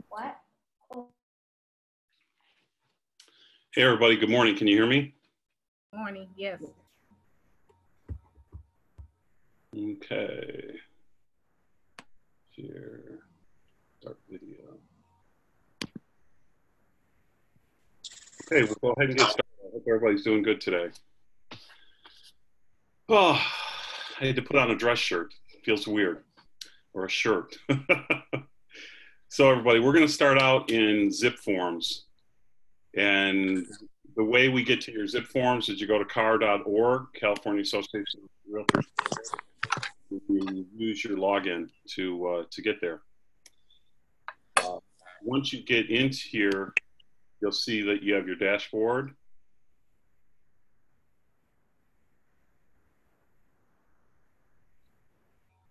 What? Hey everybody, good morning. Can you hear me? Morning, yes. Okay. Share, start video. Okay, we'll go ahead and get started. I hope everybody's doing good today. Oh, I had to put on a dress shirt. Feels weird. Or a shirt. So everybody, we're going to start out in zip forms. And the way we get to your zip forms is you go to car.org, California Association of Realtors. You use your login to get there. Once you get into here, you'll see that you have your dashboard.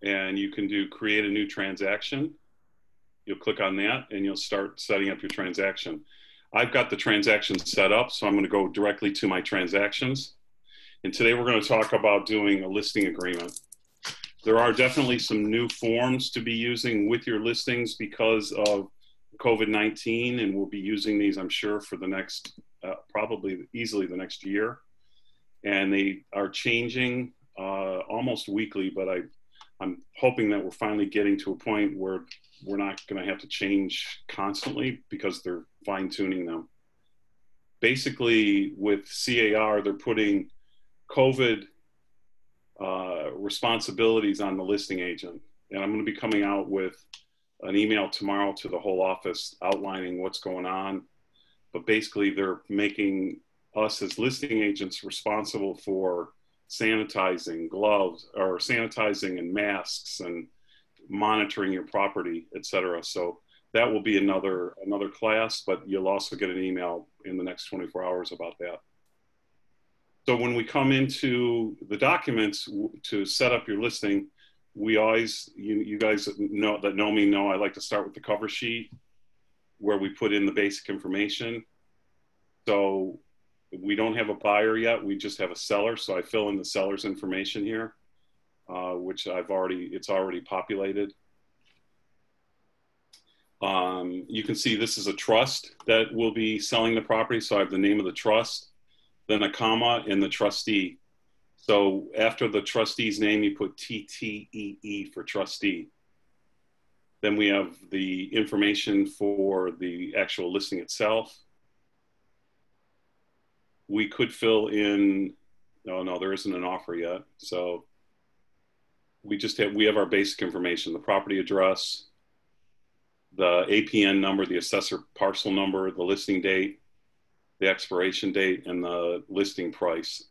And you can do create a new transaction. You'll click on that and you'll start setting up your transaction. I've got the transaction set up, so I'm going to go directly to my transactions. And today we're going to talk about doing a listing agreement. There are definitely some new forms to be using with your listings because of COVID-19, and we'll be using these, I'm sure, for the next, probably easily the next year. And they are changing almost weekly, but I'm hoping that we're finally getting to a point where we're not going to have to change constantly because they're fine-tuning them. Basically, with CAR, they're putting COVID responsibilities on the listing agent. And I'm going to be coming out with an email tomorrow to the whole office outlining what's going on. But basically, they're making us as listing agents responsible for sanitizing gloves or sanitizing and masks and monitoring your property, etc. So that will be another class, but you'll also get an email in the next 24 hours about that. So when we come into the documents to set up your listing, we always, you guys know me know I like to start with the cover sheet where we put in the basic information. So we don't have a buyer yet, we just have a seller. So I fill in the seller's information here, which it's already populated. You can see this is a trust that will be selling the property. So I have the name of the trust, then a comma, and the trustee. So after the trustee's name, you put TTEE for trustee. Then we have the information for the actual listing itself. We could fill in, no, there isn't an offer yet. So we have our basic information, the property address, the APN number, the assessor parcel number, the listing date, the expiration date, and the listing price.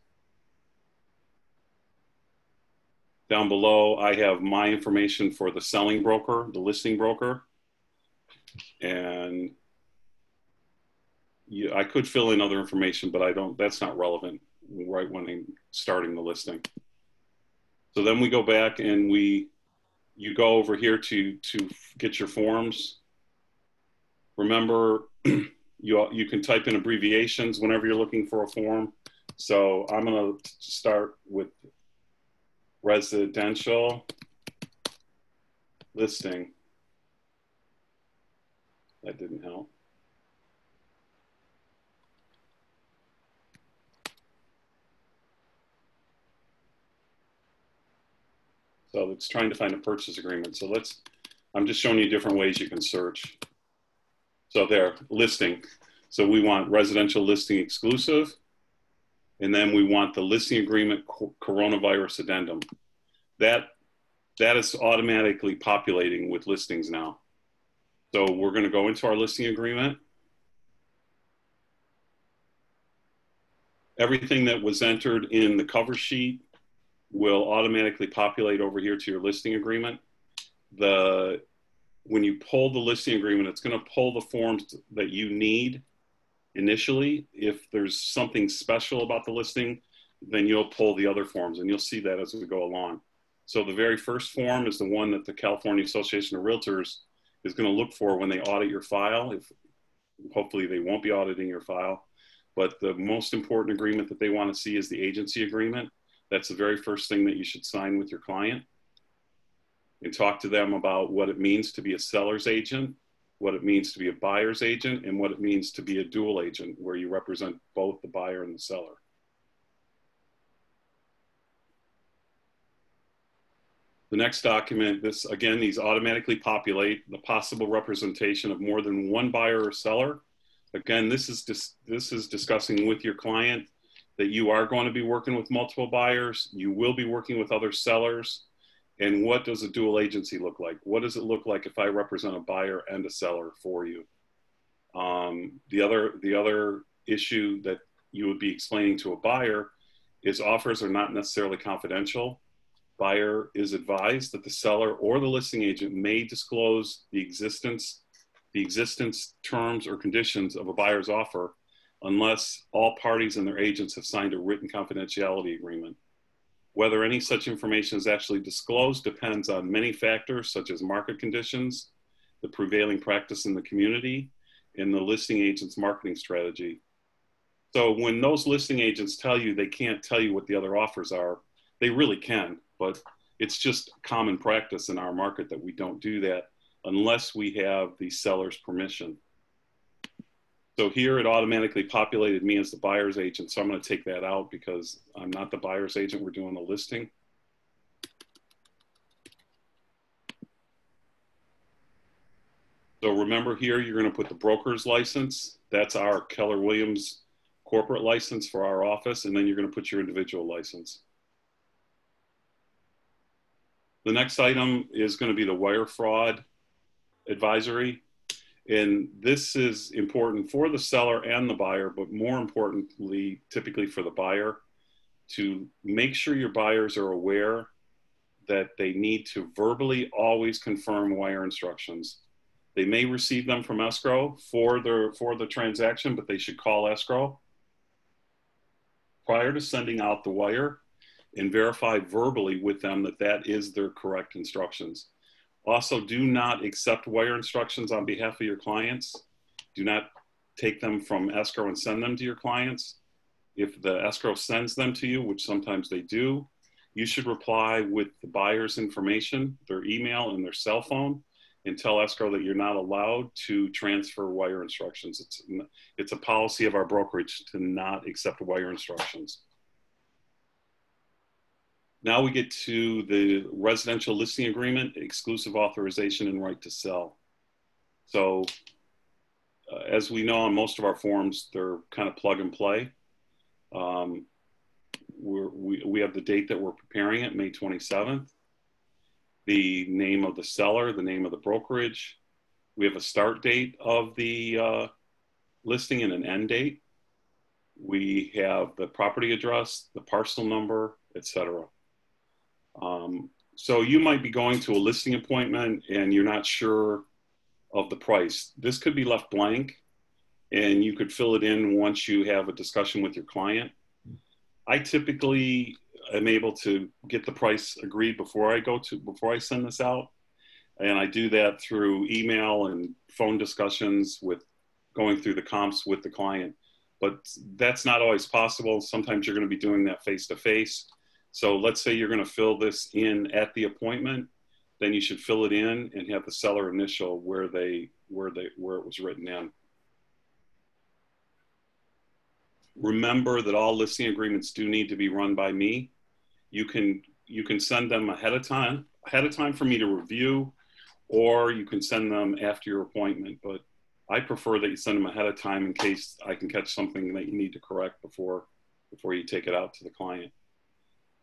Down below, I have my information for the selling broker, the listing broker. And I could fill in other information, but that's not relevant right when I'm starting the listing. So then we go back and you go over here to get your forms. Remember, you can type in abbreviations whenever you're looking for a form. So I'm going to start with residential listing. That didn't help. So it's trying to find a purchase agreement. So I'm just showing you different ways you can search. So there, listing. So we want residential listing exclusive. And then we want the listing agreement coronavirus addendum. That is automatically populating with listings now. So we're going to go into our listing agreement. Everything that was entered in the cover sheet will automatically populate over here to your listing agreement. When you pull the listing agreement, it's going to pull the forms that you need initially. If there's something special about the listing, then you'll pull the other forms, and you'll see that as we go along. So the very first form is the one that the California Association of Realtors is going to look for when they audit your file. hopefully they won't be auditing your file. But the most important agreement that they want to see is the agency agreement. That's the very first thing that you should sign with your client, and talk to them about what it means to be a seller's agent, what it means to be a buyer's agent, and what it means to be a dual agent, where you represent both the buyer and the seller. The next document, this again, these automatically populate the possible representation of more than one buyer or seller. Again, this is discussing with your client that you are going to be working with multiple buyers, you will be working with other sellers, and what does a dual agency look like? What does it look like if I represent a buyer and a seller for you? The other issue that you would be explaining to a buyer is offers are not necessarily confidential. Buyer is advised that the seller or the listing agent may disclose the existence terms or conditions of a buyer's offer unless all parties and their agents have signed a written confidentiality agreement. Whether any such information is actually disclosed depends on many factors, such as market conditions, the prevailing practice in the community, and the listing agent's marketing strategy. So when those listing agents tell you they can't tell you what the other offers are, they really can, but it's just common practice in our market that we don't do that unless we have the seller's permission. So here it automatically populated me as the buyer's agent. So I'm going to take that out because I'm not the buyer's agent. We're doing the listing. So remember here, you're going to put the broker's license. That's our Keller Williams corporate license for our office. And then you're going to put your individual license. The next item is going to be the wire fraud advisory. And this is important for the seller and the buyer, but more importantly, typically for the buyer, to make sure your buyers are aware that they need to verbally always confirm wire instructions. They may receive them from escrow for the transaction, but they should call escrow prior to sending out the wire and verify verbally with them that that is their correct instructions. Also, do not accept wire instructions on behalf of your clients. Do not take them from escrow and send them to your clients. If the escrow sends them to you, which sometimes they do, you should reply with the buyer's information, their email and their cell phone, and tell escrow that you're not allowed to transfer wire instructions. It's a policy of our brokerage to not accept wire instructions. Now we get to the residential listing agreement, exclusive authorization, and right to sell. So as we know on most of our forms, they're kind of plug and play. We have the date that we're preparing it, May 27th, the name of the seller, the name of the brokerage. We have a start date of the listing and an end date. We have the property address, the parcel number, etc. So you might be going to a listing appointment and you're not sure of the price. This could be left blank and you could fill it in once you have a discussion with your client. I typically am able to get the price agreed before I send this out. And I do that through email and phone discussions with going through the comps with the client. But that's not always possible. Sometimes you're going to be doing that face to face. So let's say you're going to fill this in at the appointment, then you should fill it in and have the seller initial where it was written in. Remember that all listing agreements do need to be run by me. You can send them ahead of time for me to review, or you can send them after your appointment. But I prefer that you send them ahead of time in case I can catch something that you need to correct before you take it out to the client.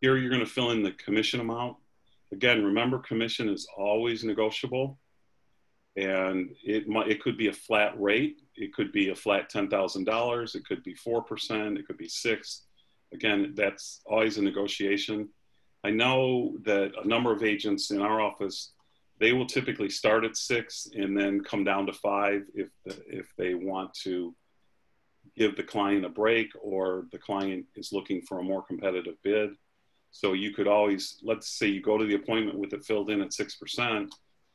Here you're going to fill in the commission amount. Again, remember, commission is always negotiable, and it could be a flat rate. It could be a flat $10,000. It could be 4%. It could be 6%. Again, that's always a negotiation. I know that a number of agents in our office, they will typically start at 6% and then come down to 5% if they want to give the client a break or the client is looking for a more competitive bid. So you could always, let's say you go to the appointment with it filled in at 6%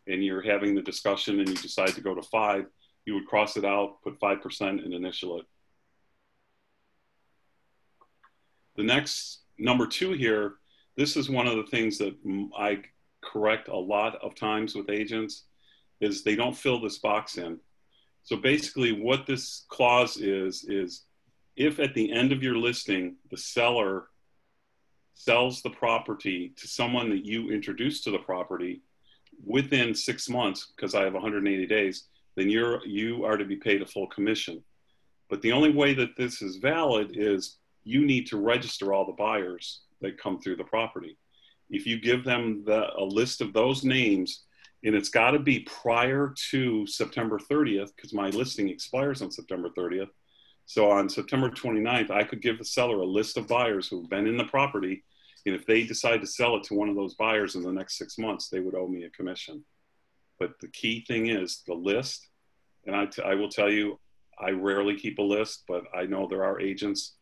and you're having the discussion and you decide to go to 5%. You would cross it out, put 5% and initial it. The next, number 2 here, this is one of the things that I correct a lot of times with agents, is they don't fill this box in. So basically what this clause is if at the end of your listing, the seller sells the property to someone that you introduced to the property within 6 months, because I have 180 days, then you are to be paid a full commission. But the only way that this is valid is you need to register all the buyers that come through the property. If you give them a list of those names, and it's got to be prior to September 30th, because my listing expires on September 30th. So on September 29th, I could give the seller a list of buyers who've been in the property, and if they decide to sell it to one of those buyers in the next 6 months, they would owe me a commission. But the key thing is the list, and I will tell you, I rarely keep a list, but I know there are agents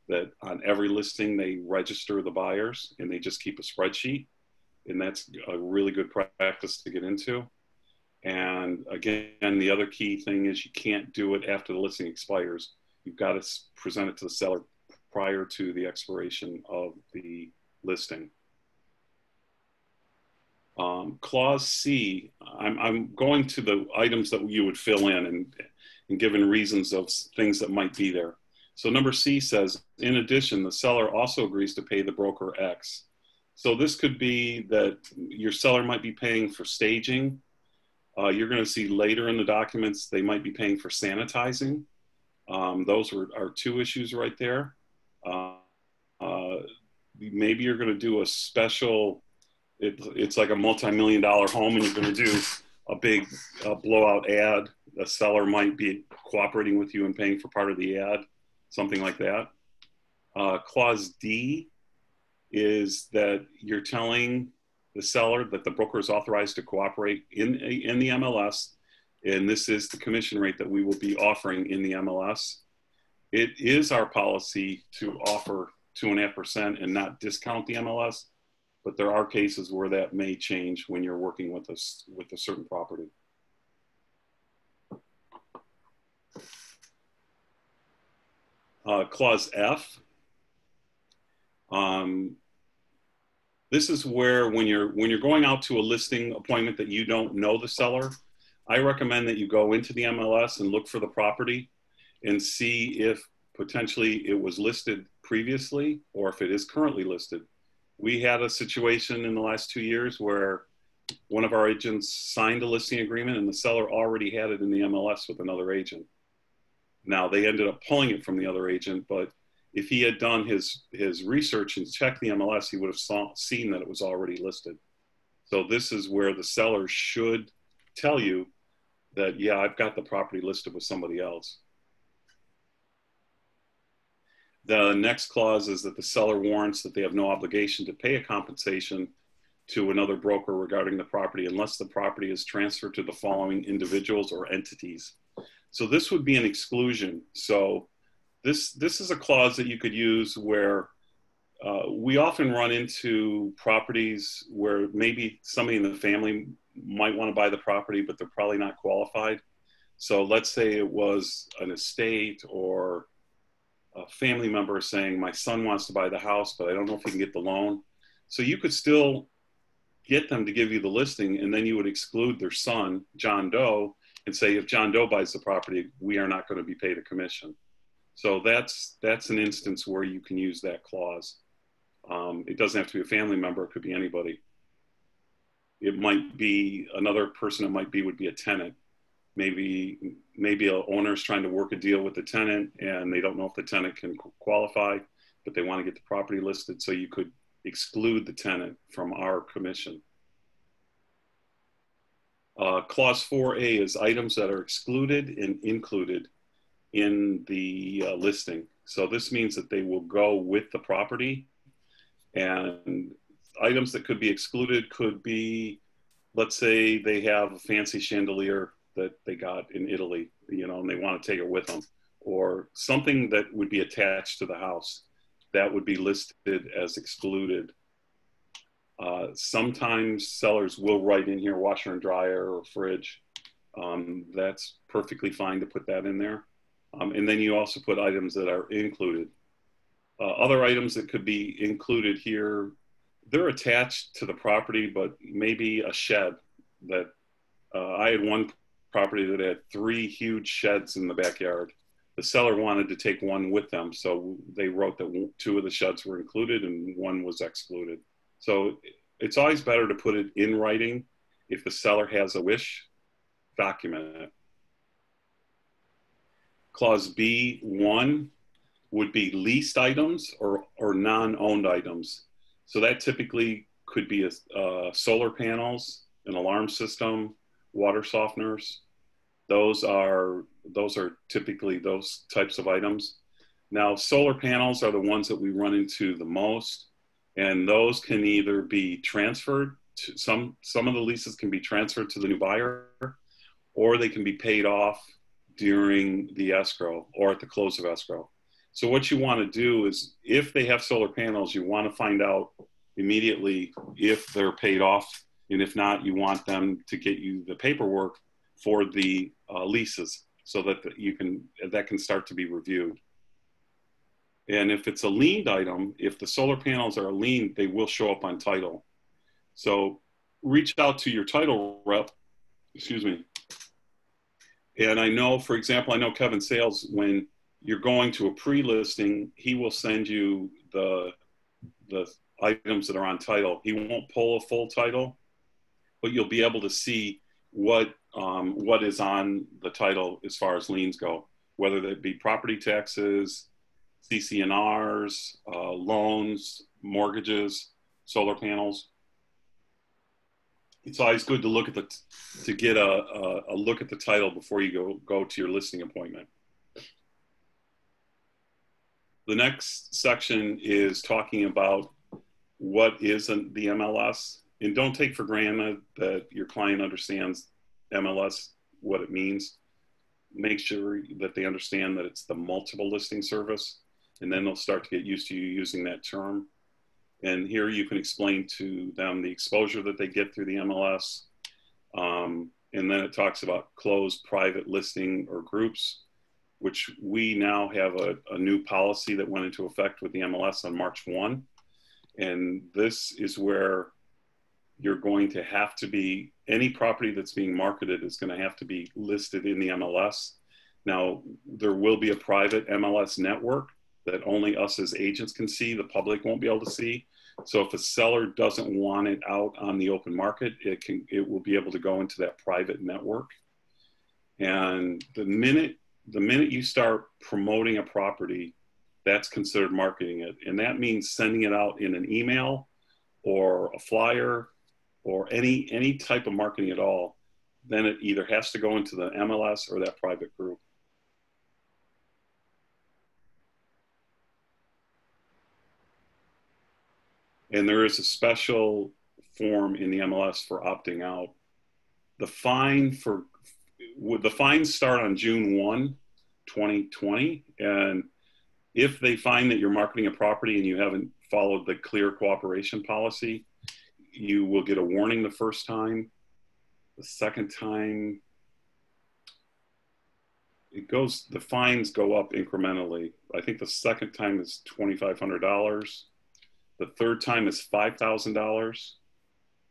that on every listing, they register the buyers and they just keep a spreadsheet. And that's a really good practice to get into. And again, the other key thing is you can't do it after the listing expires. You've got to present it to the seller prior to the expiration of the listing. Clause C, I'm going to the items that you would fill in and given reasons of things that might be there. So number C says, in addition, the seller also agrees to pay the broker X. So this could be that your seller might be paying for staging. You're going to see later in the documents, they might be paying for sanitizing. Those are 2 issues right there. Maybe you're going to do a special, it's like a multi-million-dollar home and you're going to do a big blowout ad. The seller might be cooperating with you and paying for part of the ad, something like that. Clause D is that you're telling the seller that the broker is authorized to cooperate in the MLS, and this is the commission rate that we will be offering in the MLS. It is our policy to offer 2.5% and not discount the MLS, but there are cases where that may change when you're working with us with a certain property. Clause F. This is where when you're going out to a listing appointment that you don't know the seller, I recommend that you go into the MLS and look for the property and see if potentially it was listed previously or if it is currently listed. We had a situation in the last 2 years where one of our agents signed a listing agreement and the seller already had it in the MLS with another agent. Now they ended up pulling it from the other agent, but if he had done his research and checked the MLS, he would have seen that it was already listed. So this is where the seller should tell you that, yeah, I've got the property listed with somebody else. The next clause is that the seller warrants that they have no obligation to pay a compensation to another broker regarding the property unless the property is transferred to the following individuals or entities. So this would be an exclusion. So this is a clause that you could use where we often run into properties where maybe somebody in the family might want to buy the property, but they're probably not qualified. So let's say it was an estate or a family member saying, my son wants to buy the house, but I don't know if he can get the loan. So you could still get them to give you the listing, and then you would exclude their son, John Doe, and say, if John Doe buys the property, we are not going to be paid a commission. So that's an instance where you can use that clause. It doesn't have to be a family member. It could be anybody. It might be another person. It might be would be a tenant. Maybe an owner is trying to work a deal with the tenant and they don't know if the tenant can qualify, but they want to get the property listed. So you could exclude the tenant from our commission. Clause 4A is items that are excluded and included in the listing. So this means that they will go with the property, and items that could be excluded could be, let's say they have a fancy chandelier that they got in Italy, and they want to take it with them, or something that would be attached to the house that would be listed as excluded. Sometimes sellers will write in here washer and dryer or fridge. That's perfectly fine to put that in there. And then you also put items that are included. Other items that could be included here, they're attached to the property, but maybe a shed that I had one property that had 3 huge sheds in the backyard. The seller wanted to take one with them, so they wrote that 2 of the sheds were included and 1 was excluded. So it's always better to put it in writing. If the seller has a wish, document it. Clause B1 would be leased items or non-owned items. So that typically could be solar panels, an alarm system, water softeners. Those are typically those types of items. Now, solar panels are the ones that we run into the most, and those can either be transferred to some of the leases can be transferred to the new buyer, or they can be paid off during the escrow or at the close of escrow. So what you want to do is, if they have solar panels, you want to find out immediately if they're paid off, and if not, you want them to get you the paperwork for the leases so that that can start to be reviewed. And if it's a liened item, if the solar panels are liened, they will show up on title. So reach out to your title rep, excuse me. And I know, for example, I know Kevin Sales, when you're going to a pre-listing, he will send you the items that are on title. He won't pull a full title, but you'll be able to see what is on the title as far as liens go, whether that be property taxes, CC&Rs, loans, mortgages, solar panels. It's always good to look at to get a look at the title before you go to your listing appointment. The next section is talking about what is the MLS, and don't take for granted that your client understands MLS, what it means. Make sure that they understand that it's the multiple listing service, and then they'll start to get used to you using that term. And here you can explain to them the exposure that they get through the MLS. And then it talks about closed private listing or groups, which we now have a new policy that went into effect with the MLS on March 1. And this is where you're going to have to be, any property that's being marketed is going to have to be listed in the MLS. Now, there will be a private MLS network that only us as agents can see. The public won't be able to see. So if a seller doesn't want it out on the open market, it will be able to go into that private network. And the minute you start promoting a property, that's considered marketing it. And that means sending it out in an email or a flyer or any type of marketing at all. Then it either has to go into the MLS or that private group. And there is a special form in the MLS for opting out. The fines start on June 1, 2020. And if they find that you're marketing a property and you haven't followed the clear cooperation policy, you will get a warning the first time. The second time, the fines go up incrementally. I think the second time is $2,500. The third time is $5,000.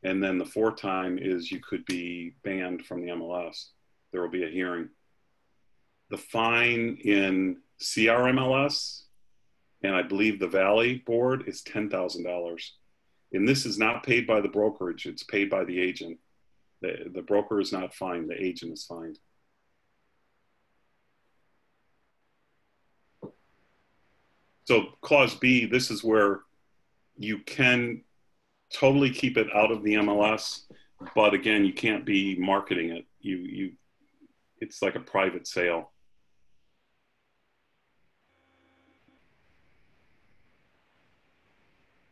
And then the fourth time is you could be banned from the MLS. There will be a hearing. The fine in CRMLS, and I believe the Valley Board, is $10,000. And this is not paid by the brokerage, it's paid by the agent. The broker is not fined, the agent is fined. So clause B, this is where you can totally keep it out of the MLS, but again, you can't be marketing it. It's like a private sale.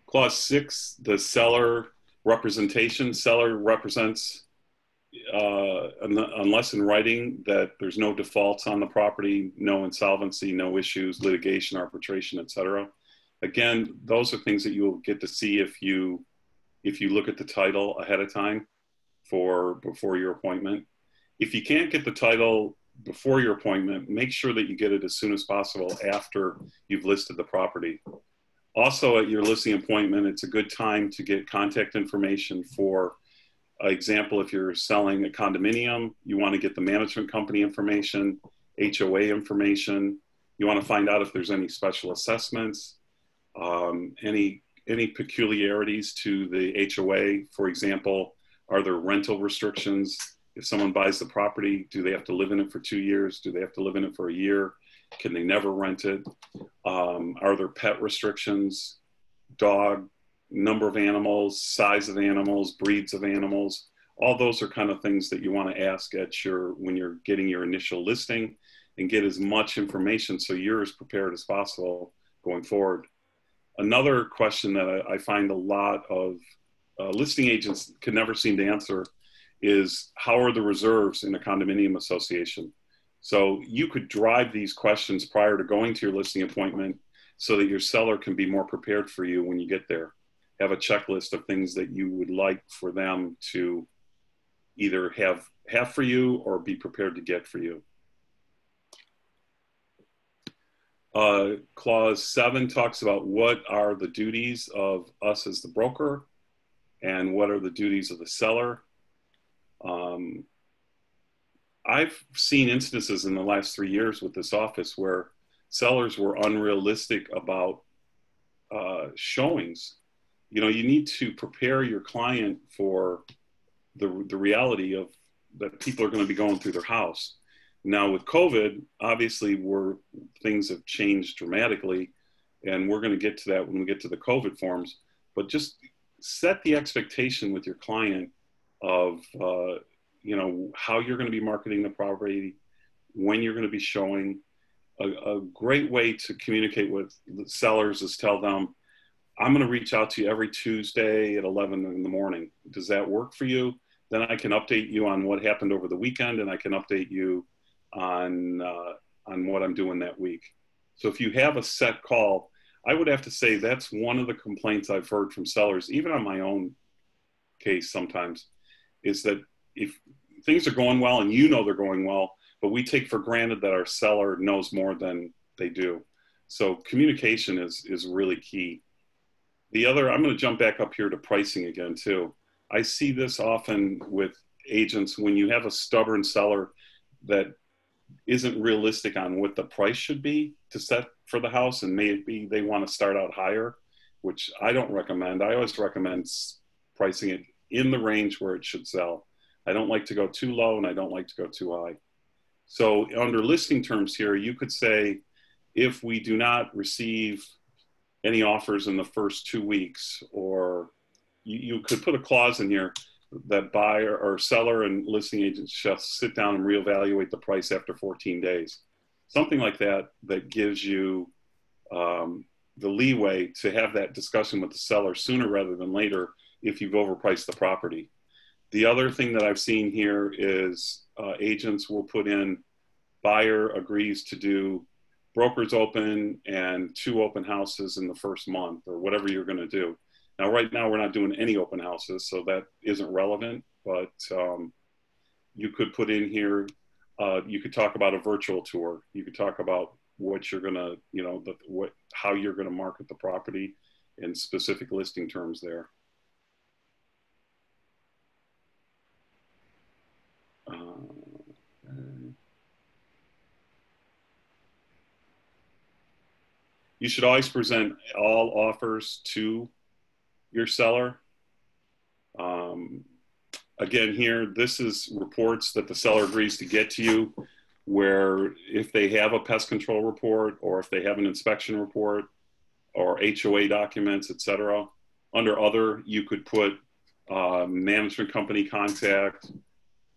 Clause 6, the seller representation. Seller represents, unless in writing, that there's no defaults on the property, no insolvency, no issues, litigation, arbitration, etc. Again, those are things that you'll get to see if you look at the title ahead of time before your appointment. If you can't get the title before your appointment, make sure that you get it as soon as possible after you've listed the property. Also, at your listing appointment, it's a good time to get contact information. For example, if you're selling a condominium, you want to get the management company information, HOA information. You want to find out if there's any special assessments, any peculiarities to the HOA. For example, are there rental restrictions? If someone buys the property, do they have to live in it for 2 years? Do they have to live in it for a year? Can they never rent it? Are there pet restrictions? Dog, number of animals, size of animals, breeds of animals. All those are kind of things that you want to ask when you're getting your initial listing, and get as much information so you're as prepared as possible going forward. Another question that I find a lot of listing agents can never seem to answer is, how are the reserves in a condominium association? So you could drive these questions prior to going to your listing appointment so that your seller can be more prepared for you when you get there. Have a checklist of things that you would like for them to either have for you or be prepared to get for you. Clause 7 talks about what are the duties of us as the broker and what are the duties of the seller. I've seen instances in the last 3 years with this office where sellers were unrealistic about showings. You know, you need to prepare your client for the reality of that people are going to be going through their house. Now with COVID, obviously things have changed dramatically, and we're going to get to that when we get to the COVID forms, but just set the expectation with your client of, you know, how you're going to be marketing the property, when you're going to be showing. A great way to communicate with sellers is tell them, I'm going to reach out to you every Tuesday at 11 in the morning. Does that work for you? Then I can update you on what happened over the weekend, and I can update you on what I'm doing that week. So if you have a set call, I would have to say that's one of the complaints I've heard from sellers, even on my own case sometimes, is that if things are going well and you know they're going well, but we take for granted that our seller knows more than they do. So communication is really key. The other, I'm going to jump back up here to pricing again too. I see this often with agents when you have a stubborn seller that isn't realistic on what the price should be to set for the house, and maybe they want to start out higher, which I don't recommend. I always recommend pricing it in the range where it should sell. I don't like to go too low, and I don't like to go too high. So under listing terms here, you could say, if we do not receive any offers in the first 2 weeks, or you could put a clause in here that buyer or seller and listing agents shall sit down and reevaluate the price after 14 days. Something like that, that gives you the leeway to have that discussion with the seller sooner rather than later if you've overpriced the property. The other thing that I've seen here is agents will put in, buyer agrees to do brokers open and 2 open houses in the first month, or whatever you're going to do. Now, right now, we're not doing any open houses, so that isn't relevant, but you could put in here, you could talk about a virtual tour. You could talk about what you're going to, you know, how you're going to market the property in specific listing terms there. You should always present all offers to your seller. Again, here, this is reports that the seller agrees to get to you, where if they have a pest control report, or if they have an inspection report, or HOA documents, etc. Under other, you could put management company contact,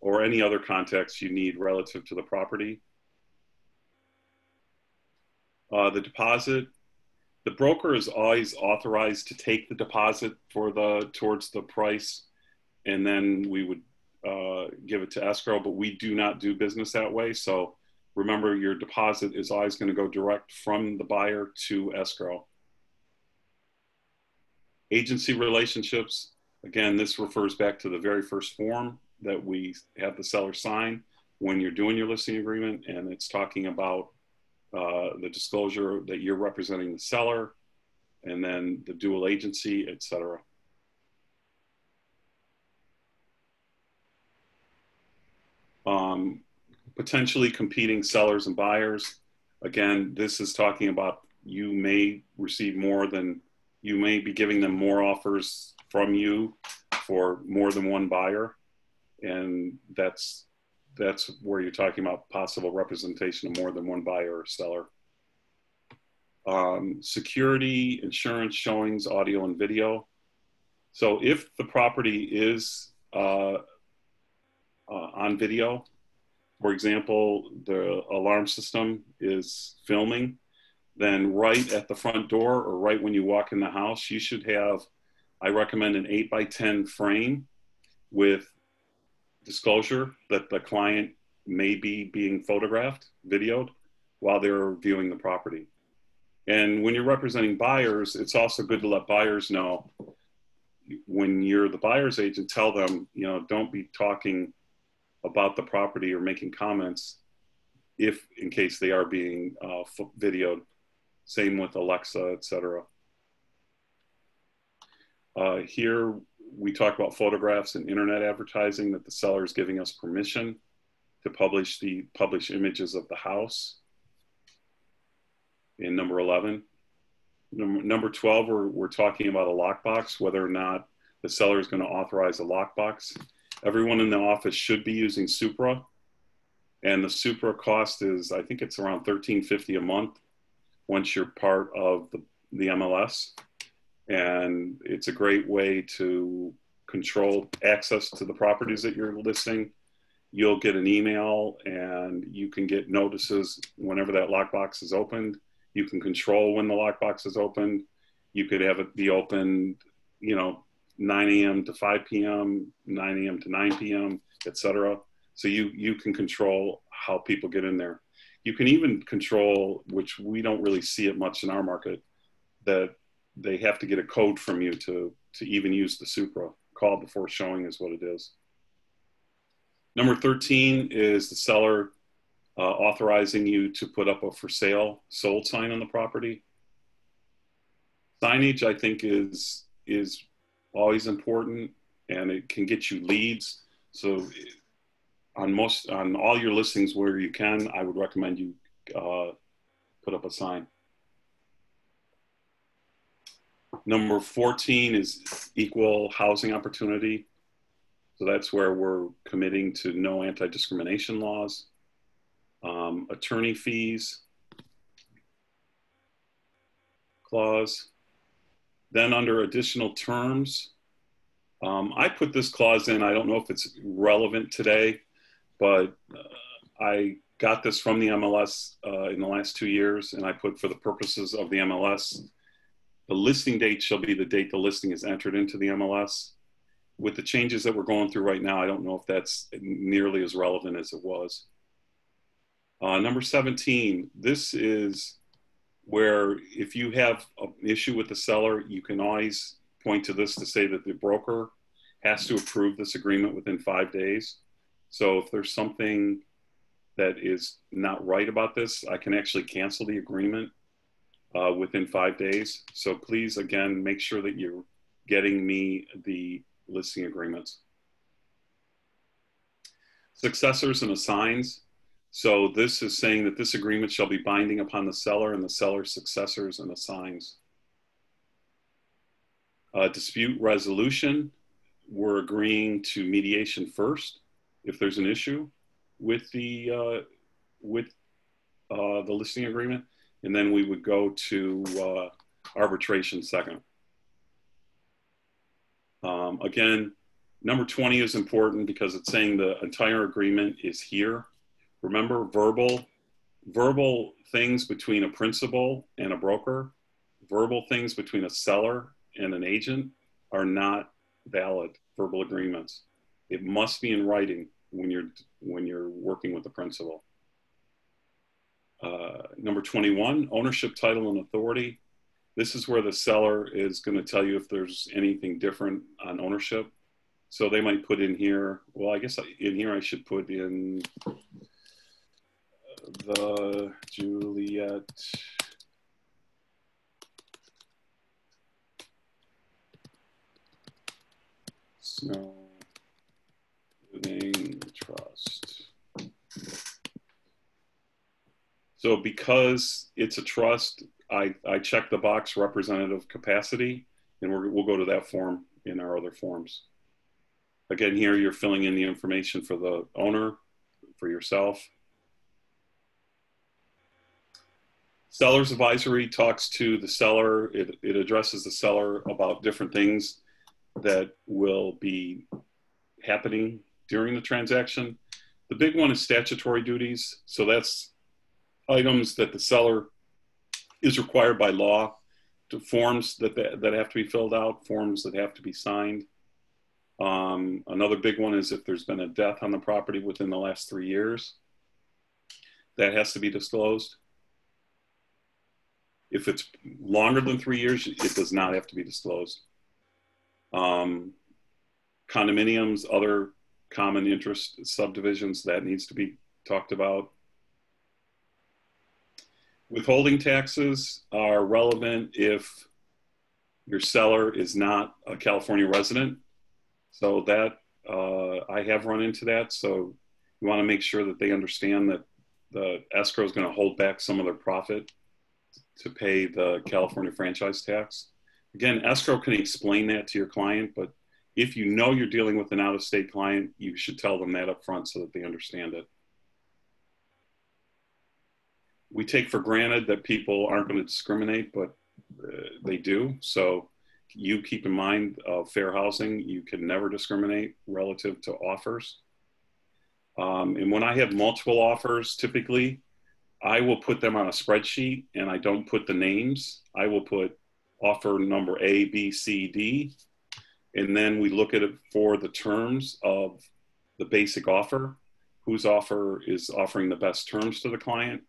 or any other contacts you need relative to the property. The deposit, the broker is always authorized to take the deposit towards the price, and then we would give it to escrow, but we do not do business that way. So remember, your deposit is always going to go direct from the buyer to escrow. Agency relationships, again, this refers back to the very first form that we have the seller sign. when you're doing your listing agreement, and it's talking about the disclosure that you're representing the seller, and then the dual agency, etc. Potentially competing sellers and buyers. Again, this is talking about you may receive more than, you may be giving them more offers from you for more than one buyer. And that's where you're talking about possible representation of more than one buyer or seller. Security, insurance, showings, audio and video. So if the property is on video, for example, the alarm system is filming, then right at the front door or right when you walk in the house, you should have, I recommend an 8x10 frame with disclosure that the client may be being photographed, videoed, while they're viewing the property. And when you're representing buyers, it's also good to let buyers know, when you're the buyer's agent, tell them, you know, don't be talking about the property or making comments if, in case they are being videoed. Same with Alexa, etc. Here we talk about photographs and internet advertising, that the seller is giving us permission to publish images of the house. In number 11. Number 12, we're talking about a lockbox, whether or not the seller is going to authorize a lockbox. Everyone in the office should be using Supra, and the Supra cost is, I think it's around $13.50 a month once you're part of the MLS. And it's a great way to control access to the properties that you're listing. You'll get an email and you can get notices whenever that lockbox is opened. You can control when the lockbox is opened. You could have it be opened, you know, 9 a.m. to 5 p.m., 9 a.m. to 9 p.m., etc. So you can control how people get in there. You can even control, which we don't really see it much in our market, that they have to get a code from you to even use the Supra. Call before showing is what it is. Number 13 is the seller authorizing you to put up a for sale, sold sign on the property. Signage, I think, is always important, and it can get you leads. So on all your listings where you can, I would recommend you put up a sign. Number 14 is equal housing opportunity. So that's where we're committing to no anti-discrimination laws. Attorney fees clause. Then under additional terms, I put this clause in. I don't know if it's relevant today, but I got this from the MLS in the last 2 years, and I put, for the purposes of the MLS, the listing date shall be the date the listing is entered into the MLS. With the changes that we're going through right now, I don't know if that's nearly as relevant as it was. Number 17, this is where if you have an issue with the seller, you can always point to this to say that the broker has to approve this agreement within 5 days. So if there's something that is not right about this, I can actually cancel the agreement within 5 days. So please, again, make sure that you're getting me the listing agreements. Successors and assigns. So this is saying that this agreement shall be binding upon the seller and the seller's successors and assigns. Dispute resolution, we're agreeing to mediation first if there's an issue with the listing agreement, and then we would go to arbitration second. Again, number 20 is important because it's saying the entire agreement is here. Remember, verbal things between a principal and a broker, verbal things between a seller and an agent are not valid verbal agreements. It must be in writing when you're working with the principal. Number 21, ownership, title, and authority. This is where the seller is going to tell you if there's anything different on ownership. So they might put in here, well, I guess in here I should put in the Juliet Snow Living Trust. So because it's a trust, I check the box representative capacity, and we'll go to that form in our other forms. Again, here you're filling in the information for the owner, for yourself. Seller's advisory talks to the seller. It addresses the seller about different things that will be happening during the transaction. The big one is statutory duties. So that's items that the seller is required by law, to forms that have to be filled out, forms that have to be signed. Another big one is if there's been a death on the property within the last 3 years, that has to be disclosed. If it's longer than 3 years, it does not have to be disclosed. Condominiums, other common interest subdivisions, that needs to be talked about. Withholding taxes are relevant if your seller is not a California resident. So that I have run into that. So you want to make sure that they understand that the escrow is going to hold back some of their profit to pay the California franchise tax. Again, escrow can explain that to your client, but if you know you're dealing with an out-of-state client, you should tell them that up front so that they understand it. We take for granted that people aren't going to discriminate, but they do. So you keep in mind fair housing. You can never discriminate relative to offers. And when I have multiple offers, typically, I will put them on a spreadsheet and I don't put the names. I will put offer number A, B, C, D. And then we look at it for the terms of the basic offer, whose offer is offering the best terms to the client.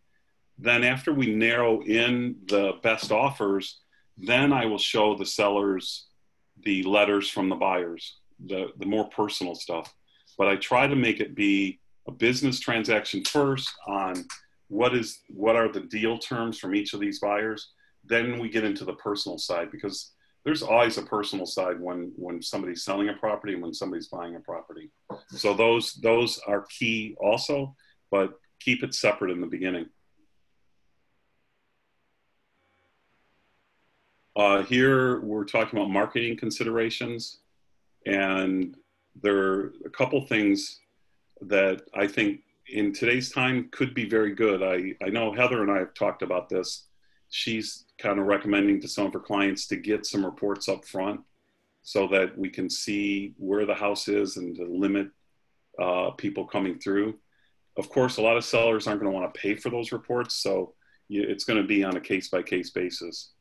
Then after we narrow in the best offers, then I will show the sellers the letters from the buyers, the more personal stuff. But I try to make it be a business transaction first on what are the deal terms from each of these buyers. Then we get into the personal side, because there's always a personal side when somebody's selling a property and when somebody's buying a property. So those are key also, but keep it separate in the beginning. Here we're talking about marketing considerations, and there are a couple things that I think in today's time could be very good. I know Heather and I have talked about this. She's kind of recommending to some of her clients to get some reports up front so that we can see where the house is and to limit people coming through. Of course, a lot of sellers aren't going to want to pay for those reports, so it's going to be on a case-by-case basis.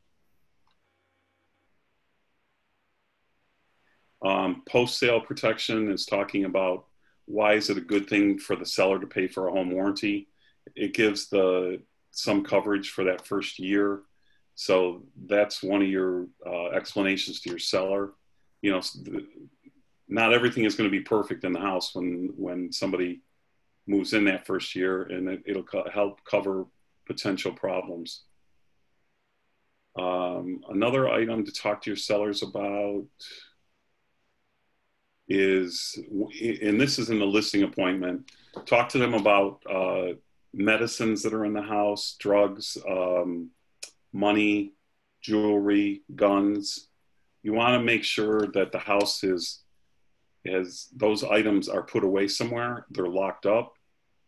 Post-sale protection is talking about why is it a good thing for the seller to pay for a home warranty. It gives some coverage for that first year. So that's one of your explanations to your seller. You know, not everything is going to be perfect in the house when somebody moves in that first year, and it'll help cover potential problems. Another item to talk to your sellers about is, and this is in the listing appointment, talk to them about medicines that are in the house, drugs, money, jewelry, guns. You want to make sure that the house those items are put away somewhere. They're locked up.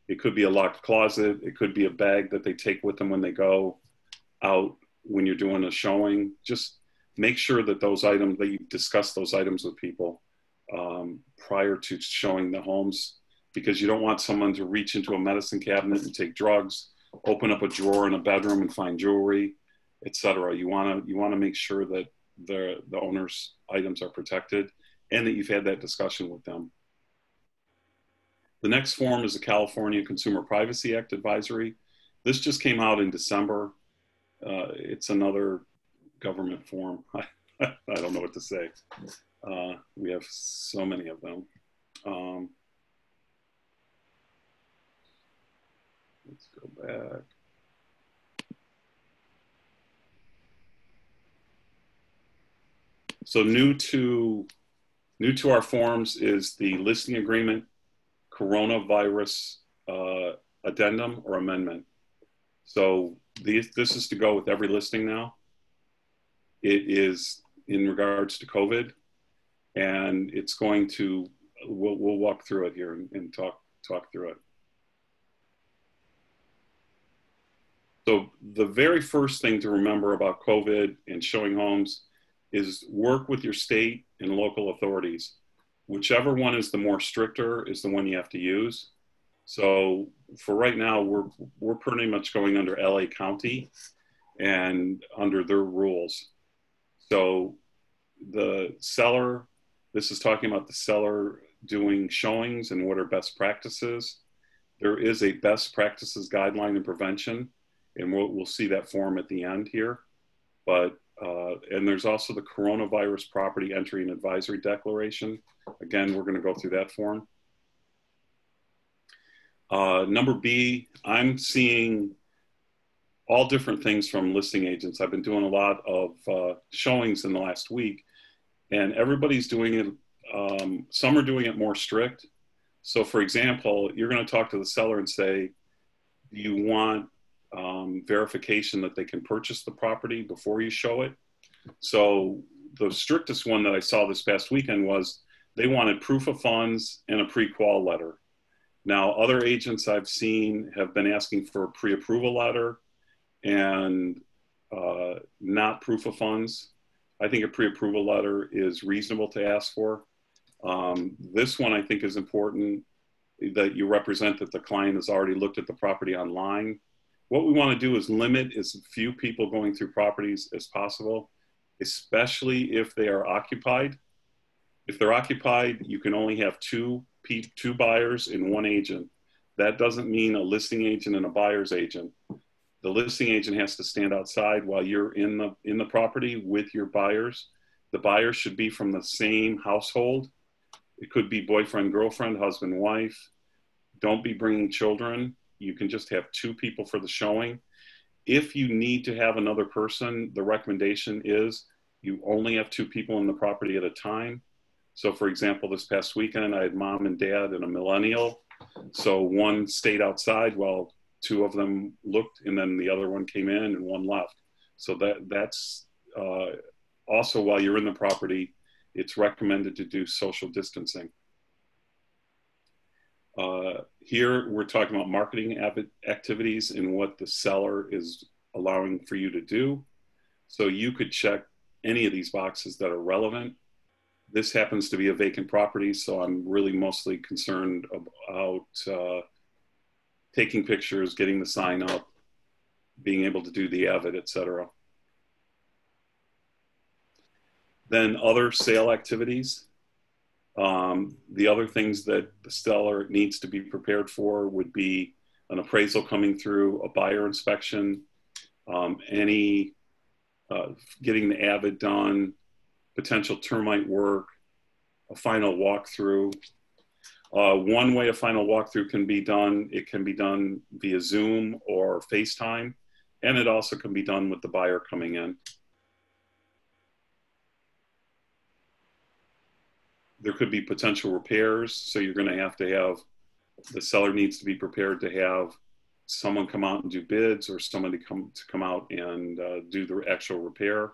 It could be a locked closet. It could be a bag that they take with them when they go out when you're doing a showing. Just make sure that those items, that you discuss those items with people prior to showing the homes, because you don't want someone to reach into a medicine cabinet and take drugs, open up a drawer in a bedroom and find jewelry, etc. You want to make sure that the owner's items are protected and that you've had that discussion with them. The next form is the California Consumer Privacy Act advisory. This just came out in December. It's another government form. I don't know what to say. We have so many of them. Let's go back. So new to our forms is the listing agreement, coronavirus addendum or amendment. So this is to go with every listing now. It is in regards to COVID, and it's going to, we'll walk through it here and talk through it. So the very first thing to remember about COVID and showing homes is work with your state and local authorities. Whichever one is the more stricter is the one you have to use. So for right now, we're pretty much going under LA County and under their rules. So the seller, this is talking about the seller doing showings and what are best practices. There is a best practices guideline in prevention, and we'll see that form at the end here. But and there's also the coronavirus property entry and advisory declaration. Again, we're going to go through that form. Number B, I'm seeing all different things from listing agents. I've been doing a lot of showings in the last week, and everybody's doing it. Some are doing it more strict. So for example, you're going to talk to the seller and say, do you want verification that they can purchase the property before you show it? So the strictest one that I saw this past weekend was they wanted proof of funds and a pre-qual letter. Now, other agents I've seen have been asking for a pre-approval letter and not proof of funds. I think a pre-approval letter is reasonable to ask for. This one I think is important, that you represent that the client has already looked at the property online. What we want to do is limit as few people going through properties as possible, especially if they are occupied. If they're occupied, you can only have two buyers and one agent. That doesn't mean a listing agent and a buyer's agent. The listing agent has to stand outside while you're in the property with your buyers. The buyers should be from the same household. It could be boyfriend, girlfriend, husband, wife. Don't be bringing children. You can just have two people for the showing. If you need to have another person, the recommendation is you only have two people in the property at a time. So for example, this past weekend, I had mom and dad and a millennial. So one stayed outside while two of them looked, and then the other one came in and one left. So that's also, while you're in the property, it's recommended to do social distancing. Here, we're talking about marketing activities and what the seller is allowing for you to do. So you could check any of these boxes that are relevant. This happens to be a vacant property, so I'm really mostly concerned about taking pictures, getting the sign up, being able to do the Avid, etc. Then other sale activities. The other things that the seller needs to be prepared for would be an appraisal coming through, a buyer inspection, getting the Avid done, potential termite work, a final walkthrough. One way a final walkthrough can be done, it can be done via Zoom or FaceTime, and it also can be done with the buyer coming in. There could be potential repairs, so you're going to have, the seller needs to be prepared to have someone come out and do bids, or somebody come out and do the actual repair.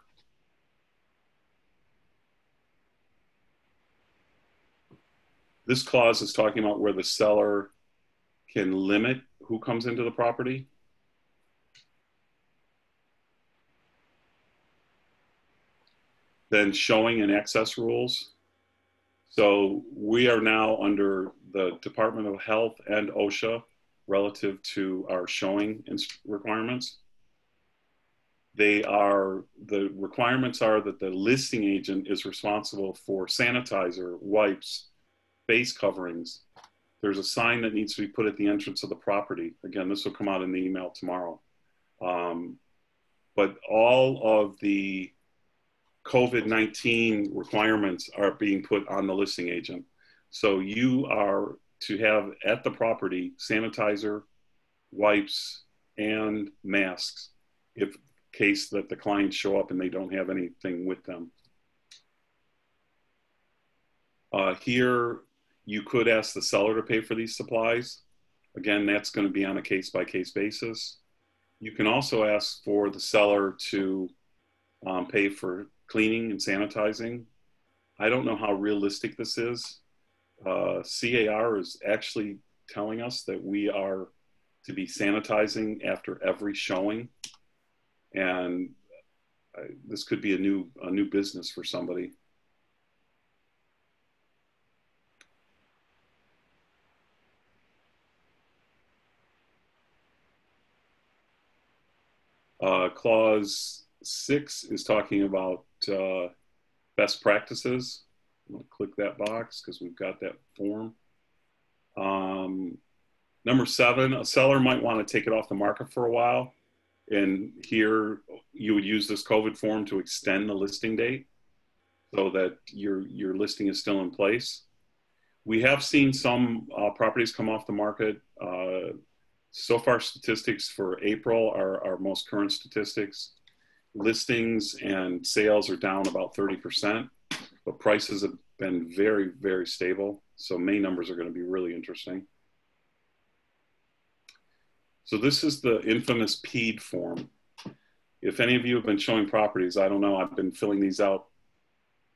This clause is talking about where the seller can limit who comes into the property. Then showing and access rules. So we are now under the Department of Health and OSHA relative to our showing requirements. The requirements are that the listing agent is responsible for sanitizer, wipes, face coverings. There's a sign that needs to be put at the entrance of the property. Again, this will come out in the email tomorrow. But all of the COVID-19 requirements are being put on the listing agent. So you are to have at the property sanitizer, wipes, and masks if case that the clients show up and they don't have anything with them. Here, you could ask the seller to pay for these supplies. Again, that's going to be on a case-by-case basis. You can also ask for the seller to pay for cleaning and sanitizing. I don't know how realistic this is. CAR is actually telling us that we are to be sanitizing after every showing, and this could be a new business for somebody. Clause 6 is talking about best practices. I'm going to click that box because we've got that form. Number 7, a seller might want to take it off the market for a while. And here you would use this COVID form to extend the listing date so that your listing is still in place. We have seen some properties come off the market. So far, statistics for April are our most current statistics. Listings and sales are down about 30%, but prices have been very, very stable. So May numbers are going to be really interesting. So this is the infamous PED form. If any of you have been showing properties, I don't know, I've been filling these out.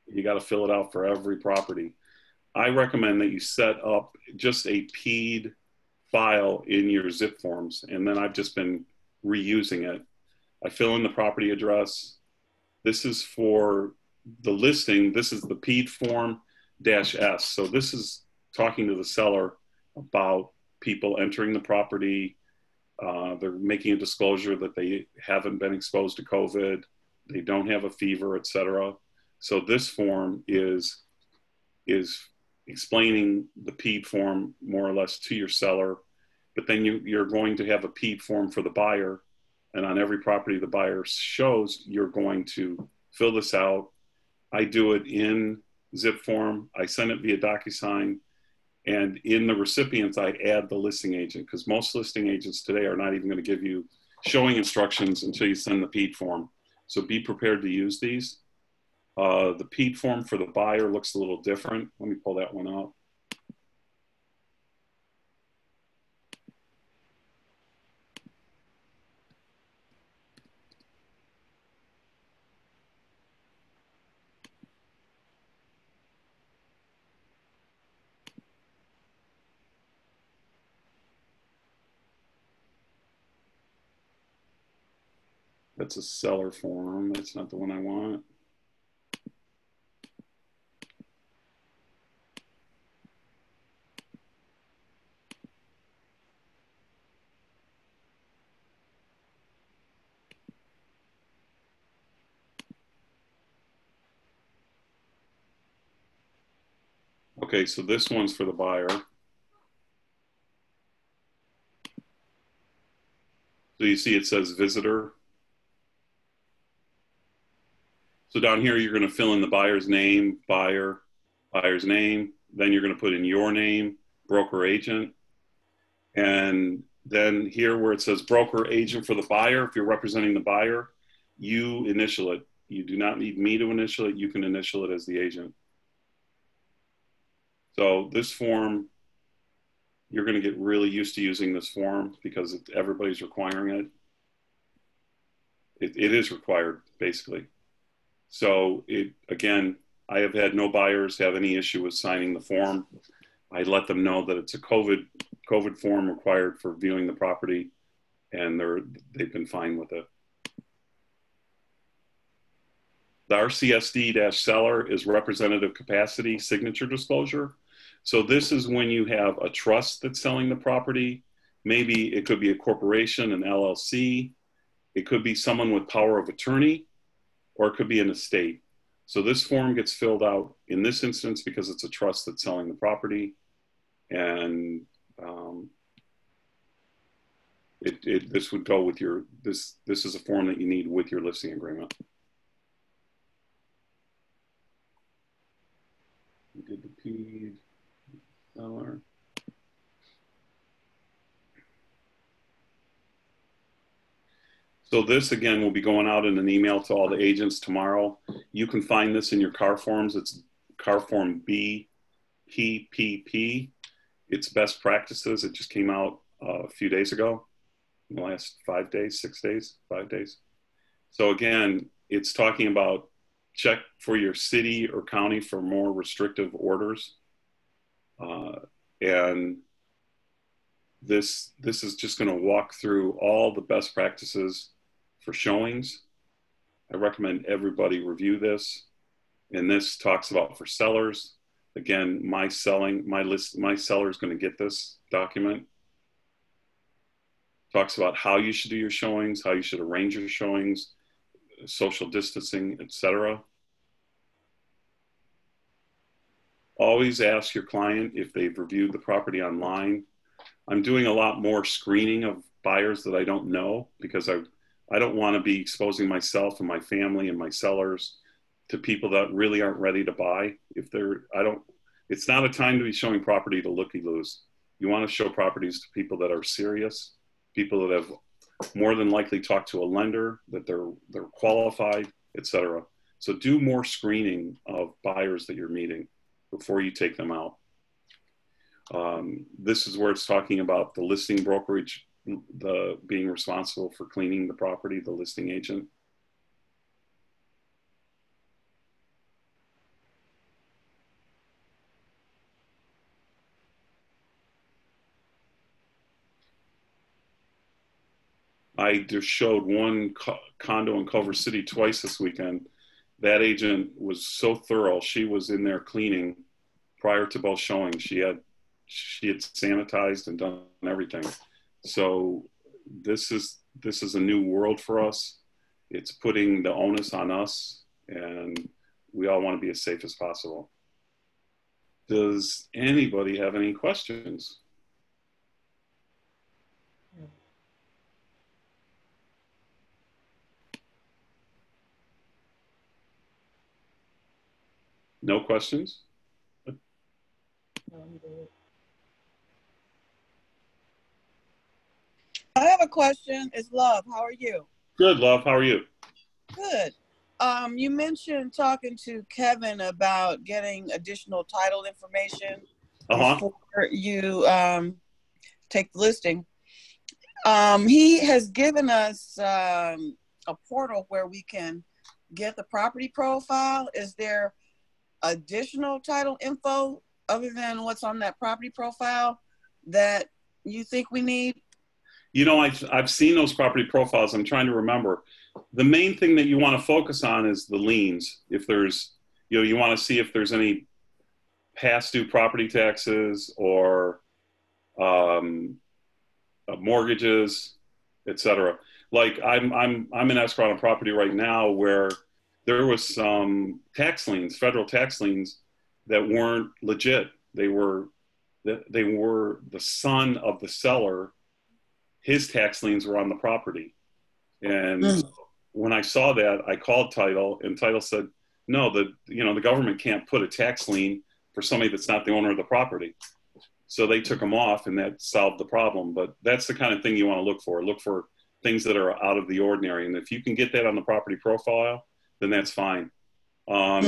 You got to fill it out for every property. I recommend that you set up just a PED file in your zip forms, and then I've just been reusing it. I fill in the property address. This is for the listing. This is the PED form -S. So this is talking to the seller about people entering the property. They're making a disclosure that they haven't been exposed to COVID. They don't have a fever, etc. So this form is explaining the PED form more or less to your seller, but then you're going to have a PED form for the buyer, and on every property the buyer shows, you're going to fill this out. I do it in zip form. I send it via DocuSign, and in the recipients I add the listing agent, because most listing agents today are not even going to give you showing instructions until you send the PED form. So be prepared to use these. The PED form for the buyer looks a little different. Let me pull that one up. That's a seller form. That's not the one I want. Okay, so this one's for the buyer. So you see it says visitor. So down here, you're going to fill in the buyer's name, buyer's name. Then you're going to put in your name, broker agent. And then here where it says broker agent for the buyer, if you're representing the buyer, you initial it. You do not need me to initial it. You can initial it as the agent. So this form, you're going to get really used to using this form because everybody's requiring it. It is required, basically. So again, I have had no buyers have any issue with signing the form. I let them know that it's a COVID form required for viewing the property, and they've been fine with it. The RCSD-seller is representative capacity signature disclosure. So this is when you have a trust that's selling the property. Maybe it could be a corporation, an LLC. It could be someone with power of attorney, or it could be an estate. So this form gets filled out in this instance because it's a trust that's selling the property. And this would go with this is a form that you need with your listing agreement. feed seller. So this, again, will be going out in an email to all the agents tomorrow. You can find this in your car forms. It's car form BPPP. It's best practices. It just came out a few days ago, in the last 5 days, 6 days, 5 days. So again, it's talking about check for your city or county for more restrictive orders. And this is just going to walk through all the best practices for showings. I recommend everybody review this. And this talks about for sellers. Again, my seller is going to get this document. Talks about how you should do your showings, how you should arrange your showings, social distancing, etc. Always ask your client if they've reviewed the property online. I'm doing a lot more screening of buyers that I don't know because I don't want to be exposing myself and my family and my sellers to people that really aren't ready to buy. It's not a time to be showing property to looky-loos. You want to show properties to people that are serious, people that have more than likely talked to a lender, that they're qualified, etc. So do more screening of buyers that you're meeting before you take them out. This is where it's talking about the listing brokerage, the being responsible for cleaning the property, the listing agent. I just showed one condo in Culver City twice this weekend. That agent was so thorough. She was in there cleaning prior to both showings. She had sanitized and done everything. So this is a new world for us. It's putting the onus on us, and we all want to be as safe as possible. Does anybody have any questions? No questions? I have a question. It's Love. How are you? Good, Love. How are you? Good. You mentioned talking to Kevin about getting additional title information before you take the listing. He has given us a portal where we can get the property profile. Is there additional title info other than what's on that property profile that you think we need? You know, I've seen those property profiles. I'm trying to remember. The main thing that you want to focus on is the liens. If there's, you want to see if there's any past due property taxes or mortgages, etc. Like I'm in escrow on a property right now where there was some tax liens, federal tax liens that weren't legit. They were the son of the seller. His tax liens were on the property. And when I saw that, I called title, and title said, no, the government can't put a tax lien for somebody that's not the owner of the property. So they took them off, and that solved the problem. But that's the kind of thing you want to look for. Look for things that are out of the ordinary. And if you can get that on the property profile, then that's fine. I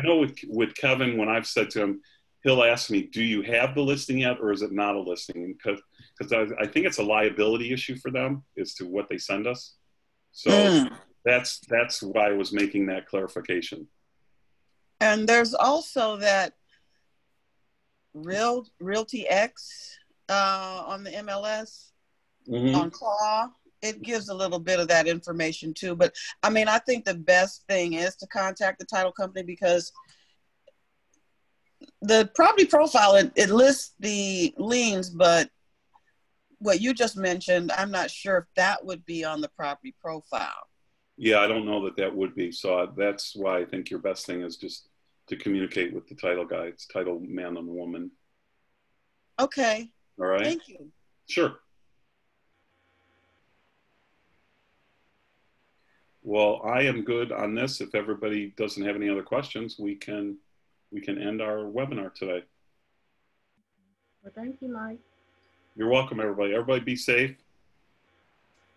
know with Kevin, when I've said to him, he'll ask me, do you have the listing yet, or is it not a listing? Because I think it's a liability issue for them as to what they send us. So that's why I was making that clarification. And there's also that Realty X on the MLS on Claw. It gives a little bit of that information too. But I mean, I think the best thing is to contact the title company, because the property profile, it lists the liens, but what you just mentioned, I'm not sure if that would be on the property profile. Yeah, I don't know that would be. So that's why I think your best thing is just to communicate with the title guy. It's title man and woman. Okay. All right. Thank you. Sure. Well, I am good on this. If everybody doesn't have any other questions, we can we can end our webinar today. Well, thank you, Mike. You're welcome, everybody. Everybody be safe.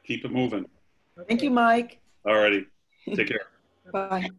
Keep it moving. Okay. Thank you, Mike. All righty. Take care. Bye.